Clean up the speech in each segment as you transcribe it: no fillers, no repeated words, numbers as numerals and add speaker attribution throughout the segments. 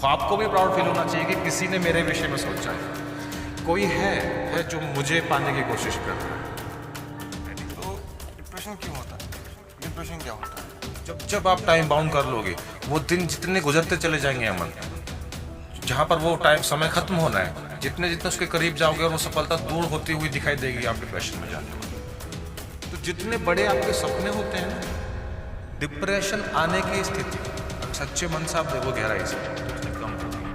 Speaker 1: आपको भी proud feel होना चाहिए कि किसी ने मेरे विषय में सोचा है, कोई है जो मुझे पाने की कोशिश कर रहा है।
Speaker 2: तो डिप्रेशन क्यों होता है? डिप्रेशन क्या होता है?
Speaker 1: जब आप टाइम बाउंड कर लोगे, वो दिन जितने गुजरते चले जाएंगे अमन, जहाँ पर वो टाइम समय खत्म होना है, जितने जितने उसके करीब जाओगे और वो सफलता दूर होती हुई दिखाई देगी, आप डिप्रेशन में जाते हो। तो जितने बड़े आपके सपने होते हैं ना, डिप्रेशन आने की स्थिति सच्चे मन से आप देखो गहराई से, तो उतनी कम होती है।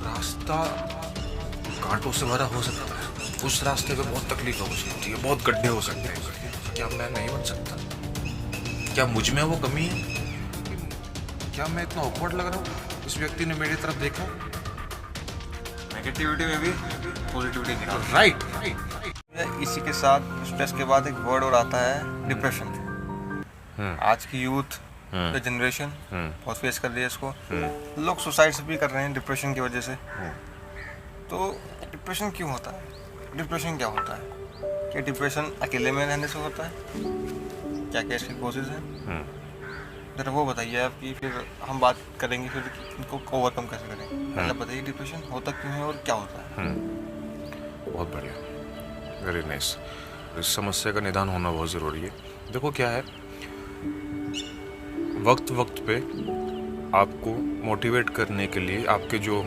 Speaker 1: रास्ता कांटों से भरा हो सकता है, उस रास्ते पे बहुत तकलीफ हो सकती है, बहुत गड्ढे हो सकते हैं। क्या मैं नहीं बन सकता? क्या मुझ में वो कमी है? क्या मैं इतना ऑकवर्ड लग रहा हूँ? इस व्यक्ति ने मेरी तरफ देखा।
Speaker 2: नेगेटिविटी में भी पॉजिटिविटी निकाल।
Speaker 1: राइट।
Speaker 2: इसी के साथ स्ट्रेस के बाद एक वर्ड और आता है डिप्रेशन। आज की यूथ जनरेशन बहुत फेस कर रही है इसको। लोग सुसाइड भी कर रहे हैं डिप्रेशन की वजह से। तो डिप्रेशन क्यों होता है? डिप्रेशन क्या होता है? क्या डिप्रेशन अकेले में रहने से होता है? क्या क्या इसकी कोशिश है? जरा वो बताइए आप, कि फिर हम बात करेंगे फिर इनको ओवरकम कैसे करें। पहले बताइए डिप्रेशन होता क्यों है और क्या होता है।
Speaker 1: बहुत बढ़िया, वेरी नाइस। इस समस्या का निदान होना बहुत ज़रूरी है। देखो क्या है, वक्त वक्त पे आपको मोटिवेट करने के लिए आपके जो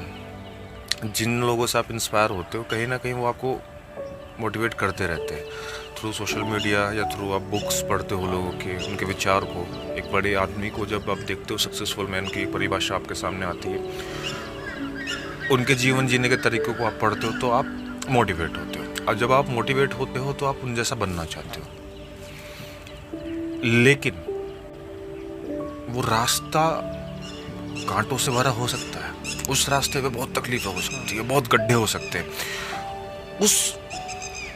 Speaker 1: जिन लोगों से आप इंस्पायर होते हो, कहीं ना कहीं वो आपको मोटिवेट करते रहते हैं थ्रू सोशल मीडिया या थ्रू आप बुक्स पढ़ते हो लोगों के, उनके विचार को। एक बड़े आदमी को जब आप देखते हो, सक्सेसफुल मैन की परिभाषा आपके सामने आती है, उनके जीवन जीने के तरीकों को आप पढ़ते हो तो आप मोटिवेट होते हो। और जब आप मोटिवेट होते हो तो आप उन जैसा बनना चाहते हो। लेकिन वो रास्ता कांटों से भरा हो सकता है, उस रास्ते पे बहुत तकलीफ हो सकती है, बहुत गड्ढे हो सकते हैं।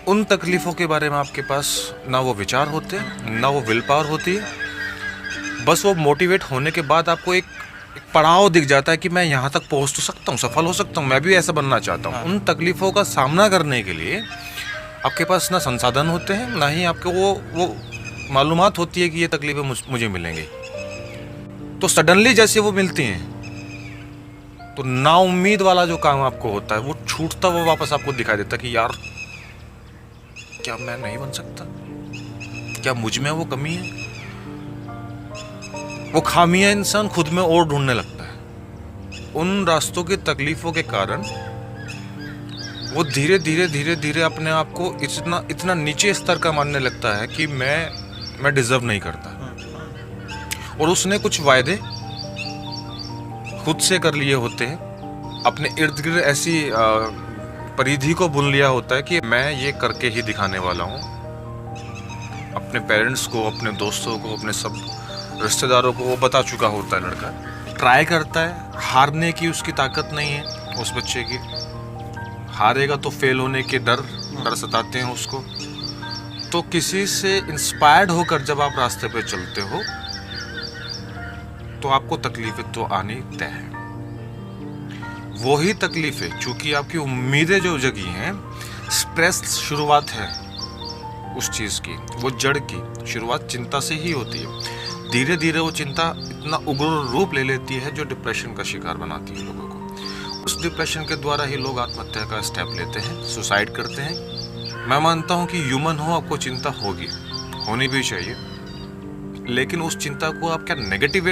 Speaker 1: उन तकलीफ़ों के बारे में आपके पास ना वो विचार होते हैं, ना वो विल पावर होती है। बस वो मोटिवेट होने के बाद आपको एक पड़ाव दिख जाता है कि मैं यहाँ तक पहुँच तो सकता हूँ, सफल हो सकता हूँ, मैं भी ऐसा बनना चाहता हूँ। उन तकलीफ़ों का सामना करने के लिए आपके पास ना संसाधन होते हैं, ना ही आपको वो मालूमात होती है कि ये तकलीफ़ें मुझे मिलेंगी। तो सडनली जैसे वो मिलती हैं, तो नाउम्मीद वाला जो काम आपको होता है वो छूटता हुआ वापस आपको दिखाई देता कि यार क्या मैं नहीं बन सकता? क्या मुझ में वो कमी है? वो खामियां इंसान खुद में और ढूंढने लगता है। उन रास्तों की तकलीफों के कारण वो धीरे धीरे धीरे धीरे अपने आप को इतना नीचे स्तर का मानने लगता है कि मैं डिजर्व नहीं करता। और उसने कुछ वायदे खुद से कर लिए होते हैं, अपने इर्द गिर्द ऐसी परिधि को बुन लिया होता है कि मैं ये करके ही दिखाने वाला हूँ। अपने पेरेंट्स को, अपने दोस्तों को, अपने सब रिश्तेदारों को वो बता चुका होता है। लड़का ट्राई करता है, हारने की उसकी ताकत नहीं है उस बच्चे की। हारेगा तो फेल होने के डर सताते हैं उसको। तो किसी से इंस्पायर्ड होकर जब आप रास्ते पे चलते हो तो आपको तकलीफें तो आनी तय है। वही तकलीफें, चूंकि आपकी उम्मीदें जो जगी हैं, स्ट्रेस शुरुआत है उस चीज़ की, वो जड़ की शुरुआत चिंता से ही होती है। धीरे धीरे वो चिंता इतना उग्र रूप ले लेती है जो डिप्रेशन का शिकार बनाती है लोगों को। उस डिप्रेशन के द्वारा ही लोग आत्महत्या का स्टेप लेते हैं, सुसाइड करते हैं। मैं मानता हूँ कि ह्यूमन हो, आपको चिंता होगी, होनी भी चाहिए। लेकिन उस चिंता को आप क्या नेगेटिव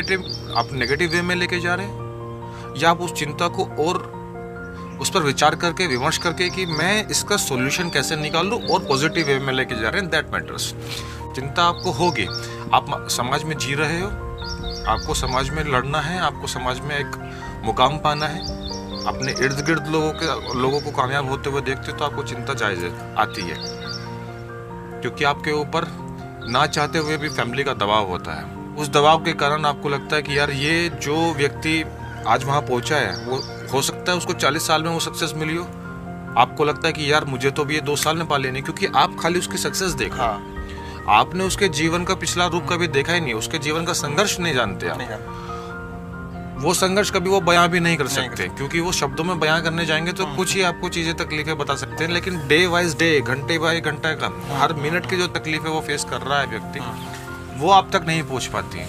Speaker 1: वे में लेके जा रहे हैं, या आप उस चिंता को और उस पर विचार करके, विमर्श करके कि मैं इसका सॉल्यूशन कैसे निकाल लूँ और पॉजिटिव वे में लेके जा रहे हैं, दैट मैटर्स। चिंता आपको होगी, आप समाज में जी रहे हो, आपको समाज में लड़ना है, आपको समाज में एक मुकाम पाना है, अपने इर्द गिर्द लोगों को कामयाब होते हुए देखते हो तो आपको चिंता जायज़ आती है। क्योंकि आपके ऊपर ना चाहते हुए भी फैमिली का दबाव होता है। उस दबाव के कारण आपको लगता है कि यार ये जो व्यक्ति आज वहाँ पहुँचा है, वो हो सकता है उसको 40 साल में वो सक्सेस मिली हो। आपको लगता है कि यार मुझे तो भी ये 2 साल में पा लेनी, क्योंकि आप खाली उसकी सक्सेस देखा। आपने उसके जीवन का पिछला रूप कभी देखा ही नहीं, उसके जीवन का संघर्ष नहीं जानते आप। वो संघर्ष कभी वो बयां भी नहीं कर सकते, क्योंकि वो शब्दों में बयां करने जाएंगे तो कुछ ही आपको चीजें तकलीफें बता सकते हैं। लेकिन डे वाइज डे, घंटे बाय घंटे का, हर मिनट की जो तकलीफें वो फेस कर रहा है व्यक्ति, वो आप तक नहीं पहुंच पाती है।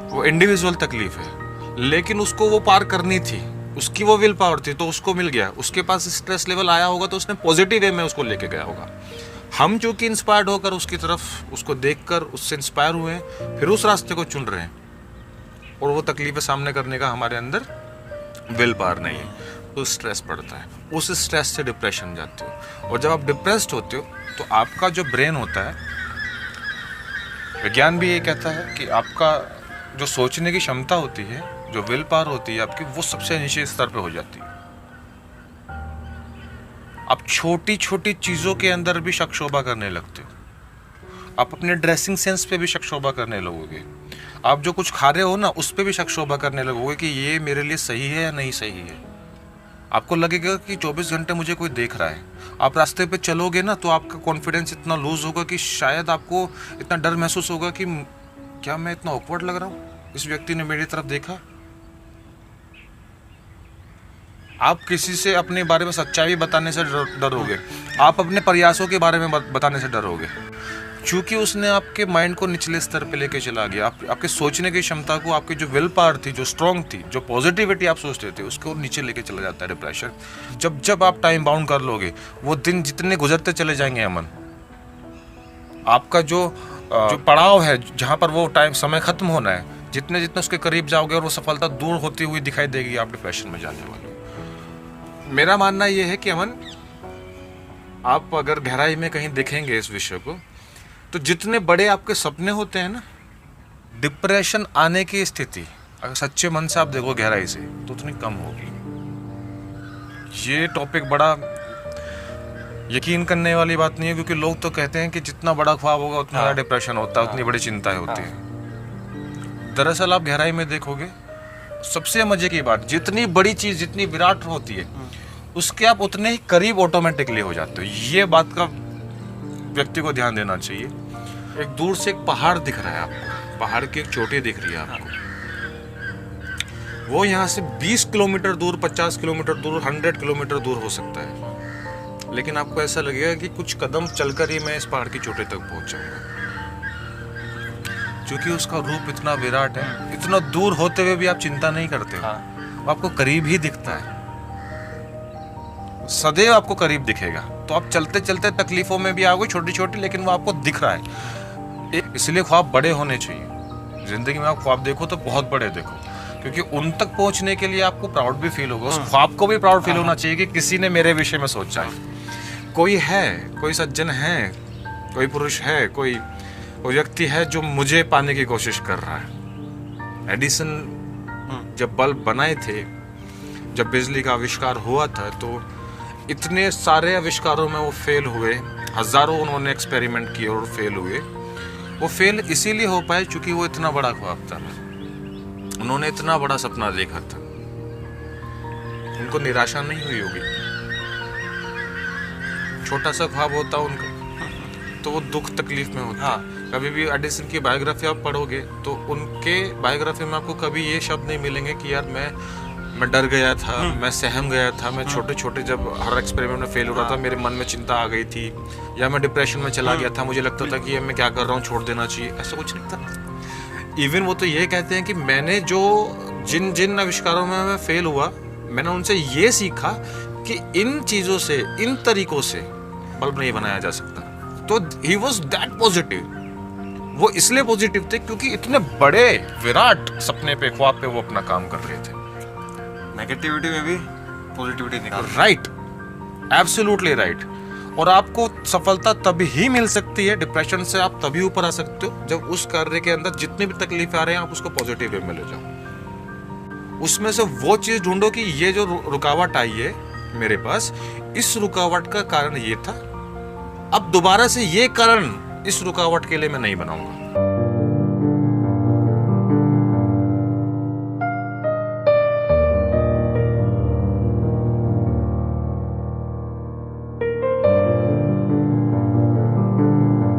Speaker 1: वो इंडिविजुअल तकलीफ है। लेकिन उसको वो पार करनी थी, उसकी वो विल पावर थी, तो उसको मिल गया। उसके पास स्ट्रेस लेवल आया होगा तो उसने पॉजिटिव वे में उसको लेके गया होगा। हम चूंकि इंस्पायर्ड होकर उसकी तरफ, उसको देखकर उससे इंस्पायर हुए हैं, फिर उस रास्ते को चुन रहे हैं, और वो तकलीफें सामने करने का हमारे अंदर विल पावर नहीं है, तो स्ट्रेस बढ़ता है। उस स्ट्रेस से डिप्रेशन जाते हो, और जब आप डिप्रेस्ड होते हो तो आपका जो ब्रेन होता है, विज्ञान भी ये कहता है कि आपका जो सोचने की क्षमता होती है, जो विल पावर होती है आपकी, वो सबसे नीचे स्तर पे हो जाती है। आप छोटी छोटी चीज़ों के अंदर भी शक शोभा करने लगते हो, आप अपने ड्रेसिंग सेंस पे भी शक शोभा करने लगोगे, आप जो कुछ खा रहे हो ना उस पे भी शक शोभा करने लगोगे कि ये मेरे लिए सही है या नहीं सही है। आपको लगेगा कि 24 घंटे मुझे कोई देख रहा है। आप रास्ते पे चलोगे ना तो आपका कॉन्फिडेंस इतना लूज होगा कि शायद आपको इतना डर महसूस होगा कि क्या मैं इतना ऑकवर्ड लग रहा हूँ, इस व्यक्ति ने मेरी तरफ देखा। आप किसी से अपने बारे में सच्चाई बताने से डरोगे, आप अपने प्रयासों के बारे में बताने से डरोगे, क्योंकि उसने आपके माइंड को निचले स्तर पे लेके चला गया। आपके सोचने की क्षमता को, आपकी जो विल पावर थी, जो स्ट्रांग थी, जो पॉजिटिविटी आप सोचते थे, उसको नीचे लेके चला जाता है डिप्रेशन। जब आप टाइम बाउंड कर लोगे, वो दिन जितने गुजरते चले जाएंगे अमन, आपका जो पड़ाव है जहाँ पर वो टाइम समय खत्म होना है, जितने जितने उसके करीब जाओगे और वो सफलता दूर होती हुई दिखाई देगी, आप डिप्रेशन में जाने वाले हो। मेरा मानना ये है कि अमन, आप अगर गहराई में कहीं देखेंगे इस विषय को, तो जितने बड़े आपके सपने होते हैं ना, डिप्रेशन आने की स्थिति अगर सच्चे मन से आप देखो गहराई से, तो उतनी कम होगी। ये टॉपिक बड़ा यकीन करने वाली बात नहीं है, क्योंकि लोग तो कहते हैं कि जितना बड़ा ख्वाब होगा उतना बड़ा डिप्रेशन होता है, उतनी बड़ी चिंताएं होती हैं। दरअसल आप गहराई में देखोगे, सबसे मजे की बात, जितनी बड़ी चीज, जितनी विराट होती है, उसके आप उतने ही करीब ऑटोमेटिकली हो जाते हो। ये बात का व्यक्ति को ध्यान देना चाहिए। एक दूर से एक पहाड़ दिख रहा है आपको, पहाड़ की एक चोटी दिख रही है आपको, वो यहाँ से 20 किलोमीटर दूर, 50 किलोमीटर दूर, 100 किलोमीटर दूर हो सकता है, लेकिन आपको ऐसा लगेगा कि कुछ कदम चलकर ही मैं इस पहाड़ की चोटी तक पहुंच जाऊंगा, क्योंकि उसका रूप इतना विराट है। इतना दूर होते हुए भी आप चिंता नहीं करते, वो आपको करीब ही दिखता है, सदैव आपको करीब दिखेगा। तो आप चलते चलते तकलीफों में भी आओगे छोटी छोटी, लेकिन वो आपको दिख रहा है। इसलिए ख्वाब बड़े होने चाहिए। जिंदगी में आप ख्वाब देखो तो बहुत बड़े देखो, क्योंकि उन तक पहुंचने के लिए आपको प्राउड भी फील होगा। उस ख्वाब को भी प्राउड फील होना चाहिए कि किसी ने मेरे विषय में सोचा है। कोई है, कोई सज्जन है, कोई पुरुष है, कोई व्यक्ति है जो मुझे पाने की कोशिश कर रहा है। एडिसन जब बल्ब बनाए थे, जब बिजली का आविष्कार हुआ था, तो इतने सारे आविष्कारों में वो फेल हुए, हजारों उन्होंने एक्सपेरिमेंट किए और फेल हुए। वो फेल इसीलिए हो पाए क्योंकि वो इतना बड़ा ख्वाब था, उन्होंने इतना बड़ा सपना देखा था, उनको निराशा नहीं हुई होगी। छोटा सा ख्वाब होता उनका तो वो दुख तकलीफ में होता। कभी भी एडिसन की बायोग्राफी आप पढ़ोगे तो उनके बायोग्राफी में आपको कभी ये शब्द नहीं मिलेंगे कि यार मैं डर गया था, मैं सहम गया था, मैं छोटे छोटे जब हर एक्सपेरिमेंट में फेल हो रहा था मेरे मन में चिंता आ गई थी, या मैं डिप्रेशन में चला गया था, मुझे लगता था कि ये मैं क्या कर रहा हूँ, छोड़ देना चाहिए। ऐसा कुछ नहीं था। इवन वो तो ये कहते हैं कि मैंने जो जिन आविष्कारों में मैं फेल हुआ, मैंने उनसे ये सीखा कि इन चीज़ों से, इन तरीकों से बल्ब नहीं बनाया जा सकता। तो ही वॉज दैट पॉजिटिव। वो इसलिए पॉजिटिव थे क्योंकि इतने बड़े विराट सपने पे, ख्वाब पे वो अपना काम कर रहे थे।
Speaker 2: नेगेटिविटी में भी पॉजिटिविटी निकाल।
Speaker 1: Right, absolutely right. और आपको सफलता तभी ही मिल सकती है, डिप्रेशन से आप तभी ऊपर आ सकते हो जब उस कार्य के अंदर जितनी भी तकलीफ आ रहे हैं आप उसको पॉजिटिव वे में ले जाओ। उसमें से वो चीज ढूंढो कि ये जो रुकावट आई है मेरे पास, इस रुकावट का कारण ये था, अब दोबारा से ये कारण इस रुकावट के लिए मैं नहीं बनाऊंगा।